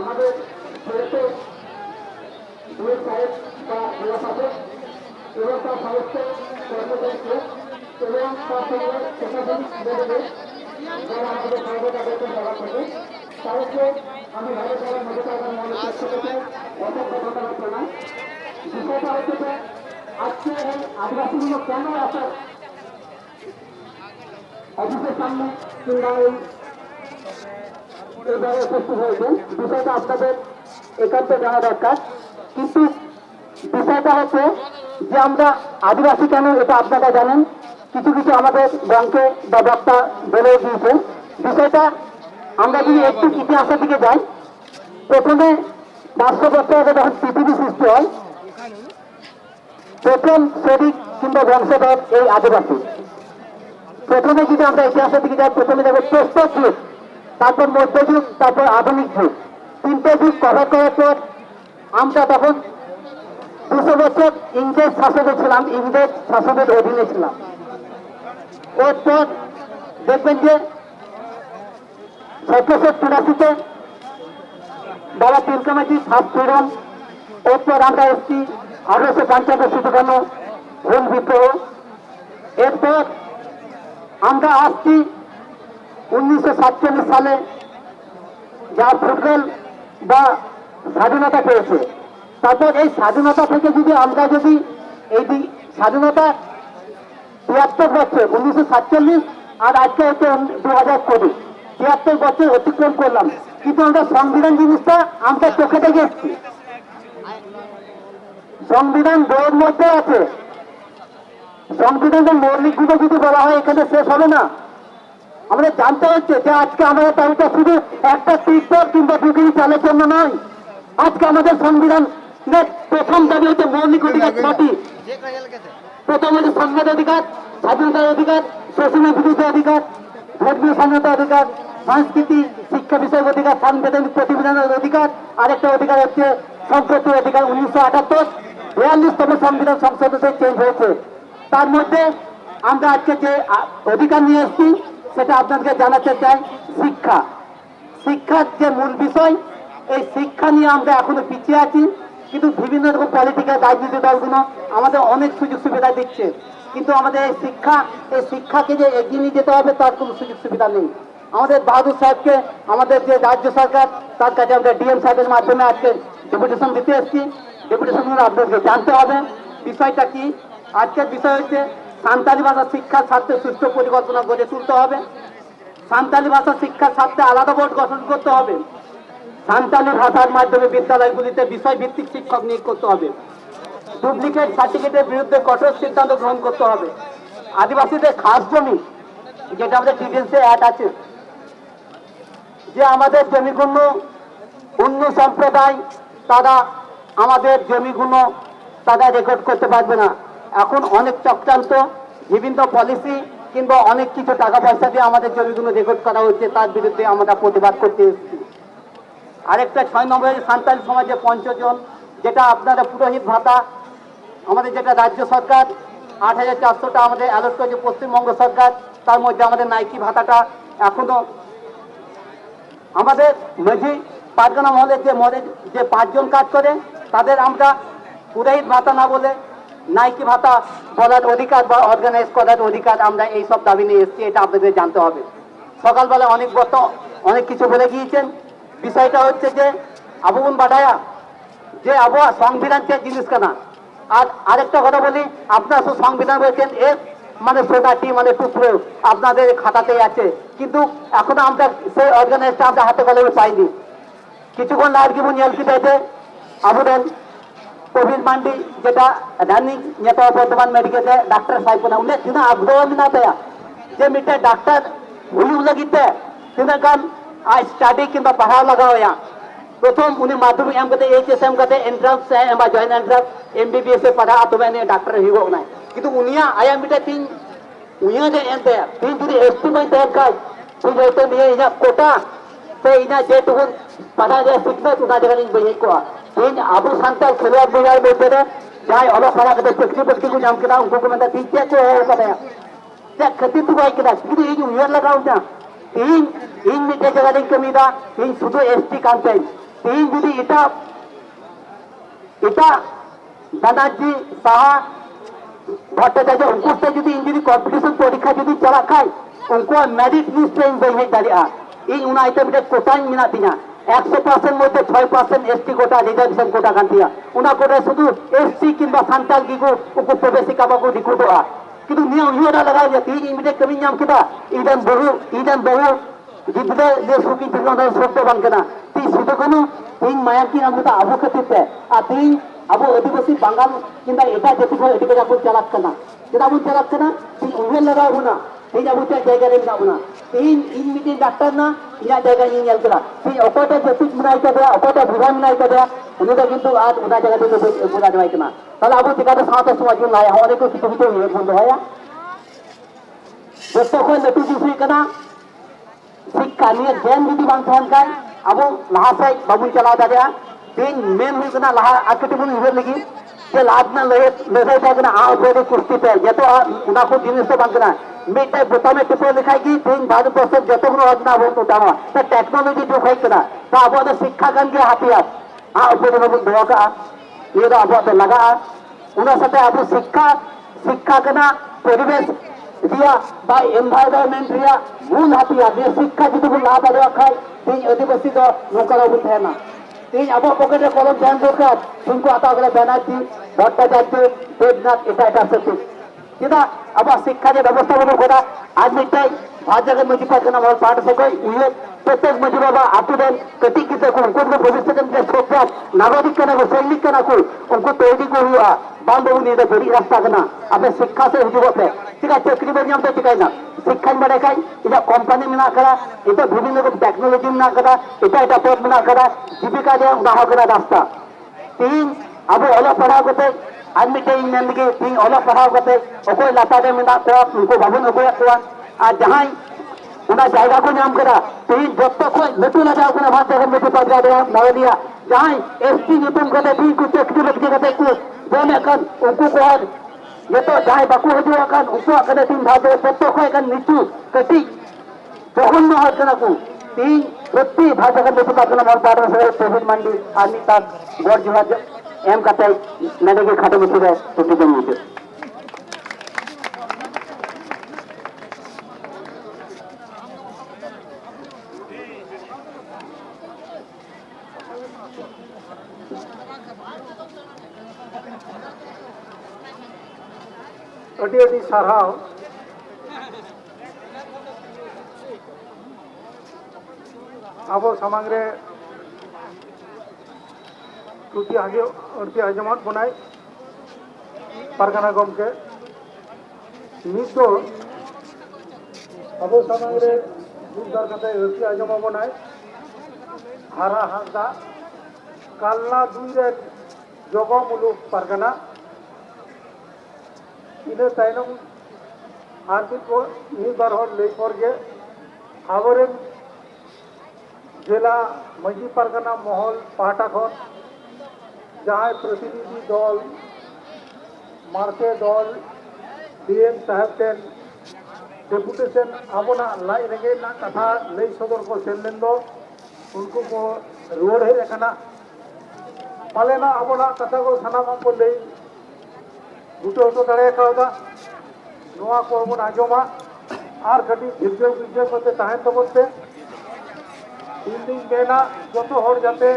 আমাদের ছেলেতে দুই সাহেব বা জেলা শাসক এবং তার সমস্ত কর্মচারীকে এবং তার সঙ্গে প্রশাসনিক নেতাদের যারা আমাদের সর্বদা বেতন দেওয়া থাকে তাদেরকে আমি ভালো করার মধ্যে মনের পক্ষ থেকে অসংখ্য ধন্যবাদ জানাই। বিষয়টা হচ্ছে যে আজকে এই আদিবাসীগুলো কেন এত অফিসের সামনে কিংবা এইভাবে উপস্থিত হয়েছেন বিষয়টা আপনাদের একান্ত জানা দরকার। কিন্তু বিষয়টা হচ্ছে যে আমরা আদিবাসী কেন এটা আপনারা জানেন, কিছু কিছু আমাদের ব্যাংকে বা বক্তা বলে দিয়েছেন। বিষয়টা আমরা যদি একটু ইতিহাসের দিকে যাই, প্রথমে 500 বছর আগে যখন পৃথিবী সৃষ্টি হয় প্রথম শরিক কিংবা বংশধর এই আদিবাসী। প্রথমে যদি আমরা ইতিহাসের দিকে যাই, প্রথমে দেখবো প্রস্তর যুগ, তারপর মধ্যযুগ, তারপর আধুনিক যুগ, তিনটে যুগ কভার করার পর আমরা তখন 200 বছর ইংরেজ শাসনে ছিলাম, ইংরেজ শাসনের অধীনে ছিলাম। এরপর দেখবেন যে 1783-তে বাবা তিলকামাঝি ফার্স্ট ফ্রিডম। এরপর আমরা এসছি 1855 হুল বিদ্রোহ। এরপর আমরা আসছি 1947 সালে যা ফুটবল বা স্বাধীনতা পেয়েছে। তারপর এই স্বাধীনতা থেকে যদি আমরা যদি এই স্বাধীনতা 73 বছর 1947 আর আজকে হচ্ছে 2020, 73 বছর অতিক্রম করলাম, কিন্তু আমরা সংবিধান জিনিসটা আমরা চোখে দেখে এসছি। সংবিধান বইয়ের মধ্যে আছে, সংবিধানের মৌলিকগুলো যদি বলা হয় এখানে শেষ হবে না। আমাদের জানতে হচ্ছে যে আজকে আমাদের তালিকা শুধু একটা টিকটক কিংবা বিক্রি চালের জন্য নয়। আজকে আমাদের সংবিধান প্রথম দাবি হচ্ছে মৌলিক অধিকার 6টি। প্রথম হচ্ছে সংবাদ অধিকার, স্বাধীনতার অধিকার, শোষণের বিরুদ্ধে অধিকার, ধর্মীয় স্বাধীনতার অধিকার, সংস্কৃতি শিক্ষা বিষয়ক অধিকার, সাংবিধানিক প্রতিবিধানের অধিকার, আরেকটা অধিকার হচ্ছে সম্পত্তির অধিকার। 1978 42তম সংবিধান সংশোধনে চেঞ্জ হয়েছে। তার মধ্যে আমরা আজকে যে অধিকার নিয়ে এসেছি সেটা আপনাদেরকে জানাতে চাই, শিক্ষা। শিক্ষার যে মূল বিষয়, এই শিক্ষা নিয়ে আমরা এখনো পিছিয়ে আছি। কিন্তু বিভিন্ন রকম পলিটিক্যাল রাজনীতি দলগুলো আমাদের অনেক সুযোগ সুবিধা দিচ্ছে, কিন্তু আমাদের এই শিক্ষাকে যে এগিয়ে নিয়ে যেতে হবে তার কোনো সুযোগ সুবিধা নেই। আমাদের বাহাদুর সাহেবকে আমাদের যে রাজ্য সরকার, তার কাছে আমরা ডিএম সাহেবের মাধ্যমে আজকে ডেপুটেশন দিতে এসেছি। ডেপুটেশনগুলো আপনাদেরকে জানতে হবে বিষয়টা কি। আজকের বিষয় হচ্ছে সাঁওতালি ভাষা শিক্ষার স্বার্থে সুষ্ঠু পরিকল্পনা গড়ে তুলতে হবে। সাঁওতালি ভাষা শিক্ষার স্বার্থে আলাদা বোর্ড গঠন করতে হবে। সাঁওতালি ভাষার মাধ্যমে বিদ্যালয়গুলিতে বিষয় ভিত্তিক শিক্ষক নিয়োগ করতে হবে। ডুপ্লিকেট সার্টিফিকেটের বিরুদ্ধে কঠোর সিদ্ধান্ত গ্রহণ করতে হবে। আদিবাসীদের খাস জমি, যেটা আমাদের টিডিএসে অ্যাক্ট আছে, যে আমাদের জমিগুলো অন্য সম্প্রদায় তারা আমাদের জমিগুলো তারা রেকর্ড করতে পারবে না। এখন অনেক চক্রান্ত, বিভিন্ন পলিসি কিংবা অনেক কিছু টাকা পয়সা দিয়ে আমাদের জমিগুলো রেকর্ড করা হচ্ছে, তার বিরুদ্ধে আমরা প্রতিবাদ করতে এসেছি। আরেকটা 6 নম্বরে সাঁওতালি সমাজে পঞ্চজন, যেটা আপনারা পুরোহিত ভাতা, আমাদের যেটা রাজ্য সরকার 8400টা আমাদের অ্যালট করেছে পশ্চিমবঙ্গ সরকার, তার মধ্যে আমাদের নাইকি ভাতাটা এখনো আমাদের মাঝি পারগানা মহলে যে 5 জন কাজ করে তাদের আমরা পুরোহিত ভাতা না বলে নাইকি ভাতা বলার অধিকার বা অর্গানাইজ করার অধিকার, আমরা এই সব দাবি নিয়ে এসেছি। এটা আপনাদের জানতে হবে। সকালবেলা অনেক কিছু বলে গিয়েছেন। বিষয়টা হচ্ছে যে আবুন বাড়ায়া যে আবহাওয়া সংবিধান যে জিনিস কেনা। আর আরেকটা কথা বলি, আপনারা সংবিধান বলছেন এর মানে সোসাইটি মানে টুকরো আপনাদের খাতাতেই আছে, কিন্তু এখনো আমরা সেই অর্গানাইজটা আমরা হাতে কলমে পাইনি। কিছুক্ষণ আগে মুনিয়ালকি পেয়েছে আমাদের কোভিড মান্ডি যেটা রানিং नेता बर्धमान मेडिकल डॉक्टर साहब ना उन्हें जिना आग्रह ना तया जे मिटे डॉक्टर हुई लगिते ᱛᱤᱱᱟᱹᱜ ᱜᱟᱱ ᱟᱡ ᱥᱴᱟᱰᱤ ᱠᱤᱝᱵᱟ ᱯᱟᱲᱦᱟᱣ ᱞᱟᱜᱟᱣᱟᱭᱟ प्रथम उन्हें माध्यमिक एम करते एचएस एम करते एंट्रांस से एम जॉइन एंट्रांस एमबीबीएस से पढ़ा तब डॉक्टर हुआ किंतु उनिया आया मिटे तीन उनिया जे एनते तीन जुदी एसटी में तहन का तीन होते निये इना कोटा से इना जे टुकुन पढ़ा जे सिखना उना जगह इन बई को तीन आबू सांताल खेलवा बिगाड़ बेटे रे जाय ओलो पढ़ा करते चक्री पक्की को नाम केना उनको को मेंदा तीन क्या को है बताया क्या खती तू भाई केना किंतु ये उनिया लगाओ ना तीन इन मिटे जगह दिन कमीदा तीन सुधो एसटी कांते तीन जुदी इटा इटा दादाजी साहा भट्टाचार्य उनको से जुदी इन जुदी कंपटीशन परीक्षा जुदी चला खाई उनको मेरिट लिस्ट इन बई दारिया इन उना आइटम मिटे कोटा मिना तिना 100% মধ্যে 6% এসটি কোটা রিজার্ভেশন কোটা কান্তিয়া উনা কোটা শুধু এসসি কিংবা সান্তাল গিগো উকু প্রবেশিকা বাকু রিক্রুটরা কিন্তু নিয়ম ইউরা লাগাও যে তিন ইমিডিয়েট কমি নাম কিবা ইদান বহু gidra je suki tinggal dari sokto bang kena ti sudah kono ting mayak ki namu ta abu khatite a ting abu adivasi bangal kinda eta jeti ko etika jabu chalak kana kita abu chalak kana ting uhel laga huna ting abu ta jayga re na huna ting in meeting doctor na ina jayga ni nyal kala ting okota jeti munai ka dia okota budha munai ka dia unu da kintu aaj una jaga de budha dawai kana tala abu tika da saata samajun laya hone ko kitu kitu ye bhondo haya dosto ko letu jisi kana शिक्षा निये जैन विधि बांग थान काय अबो लहा से बाबू चला दारिया तीन main हुई कना लहा आकटी बुन इधर लगी जे लाद ना ले था कना आ फेरे कुश्ती पे जतो उना को जिनिस तो बांग कना मेटे बोता में टिपो लिखाई की तीन बाद प्रोसेस जतो को अजना हो तो तामा त टेक्नोलॉजी जो खाई कना त अबो द शिक्षा गन के हाथियार आ फेरे बाबू दोका ये दा अबो तो लगा उना साथे अबो शिक्षा कना परिवेश dia by environment dia मूल हाथिया dia शिक्षा जुदी को ला दादा खाई तीन आदिवासी दो नौकरा बुन थाना तीन अब पॉकेट कलम ध्यान दरकार तुमको आता गले बैनार्जी भट्टाचार्य देवनाथ एटा एटा सती किदा अब शिक्षा जे व्यवस्था बनो कोदा आज मिटाई भाजगन मजी पाकना मोर पाठ सको ये प्रत्येक मजी बाबा आतुदेन कटी किते को उनको भविष्य के सोचा नागरिक कना को सैनिक कना को उनको तैयारी को हुआ बांधो नी दे बड़ी रास्ता कना अब शिक्षा से हिजुब पे ठीक है चक्री बनियाम तो ठीक है ना शिक्षा बड़े खाई इधर कंपनी में ना करा इधर विभिन्न रकम टेक्नोलॉजी में ना करा इधर पद में ना करा जीविका दे उदाह करा रास्ता तीन अब ओला पढ़ाओ करते आदमी टेन में लगे तीन ओला पढ़ाओ करते ओको लाता दे में ना को उनको बाबू ओको को आज जहां उना जायगा को नाम करा तीन जब तक कोई लटू लगाओ कना बात जगह में पद जा दे नवलिया जहां एसटी नितम करते तीन को चक्री लग करते को बोले कन उनको को ये तो जहां बाकू हजू कन उनको कने तीन भादे पत्तो कोई कन नीचू कटी जहन न हर कना को तीन प्रति भाषा का पता कना मोर पार से कोविड मंडी आनी तक गोर जुहा एम कते नडे के खाटो में है तो ठीक है अड़ी साराव अब सामांग टूटी आगे अड़ती आजमात बनाए पारगाना गमके नित अब सामांग बुधवार कते अड़ती आजमा बनाए हारा हासदा कालना दुई जगह मुलुक पारगाना इन तयनम आर्थिक को निर्भर हो लेकर के आबरे जिला मजी पारगाना महल पाटा खन जहाँ प्रतिनिधि दल मार्के दल डीएम साहेब टेन डेपुटेशन आबना लाई रेगे ना कथा लई सदर को सेन दो उनको को रुआड़ हेज अकाना पालेना आबना कथा को सानाम को लई गुटो तो दड़े कावदा नोआ को बन आजमा आर कटी धीरज करते तहन तबते इन दिन मेना जो हर जाते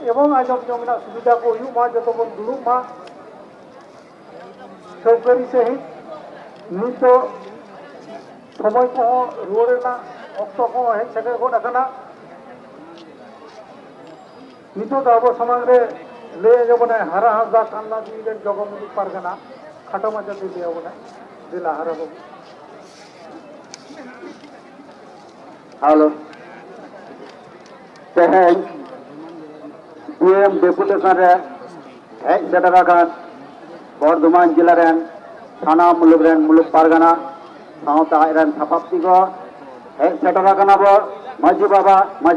एवं आजम जोंगना सुविधा को हुआ जो बन दुरुब मा सरकारी से ही नित समय को रुआड़ना अक्त को हेज सेटर गड आकाना नित अब समाज रे ले जबना हारा हासदा कान्ना दुई जगमुलुक पारगाना खाटो माजाते ले जबना जिला हारा बाबू Halo. Tehen, DM Deputation re, hej setarakan, Bordhoman jila ren, Thana muluk ren, muluk pargana, Sawta ren Thapapti ko, hej setarakan abo, Maji Baba, Maji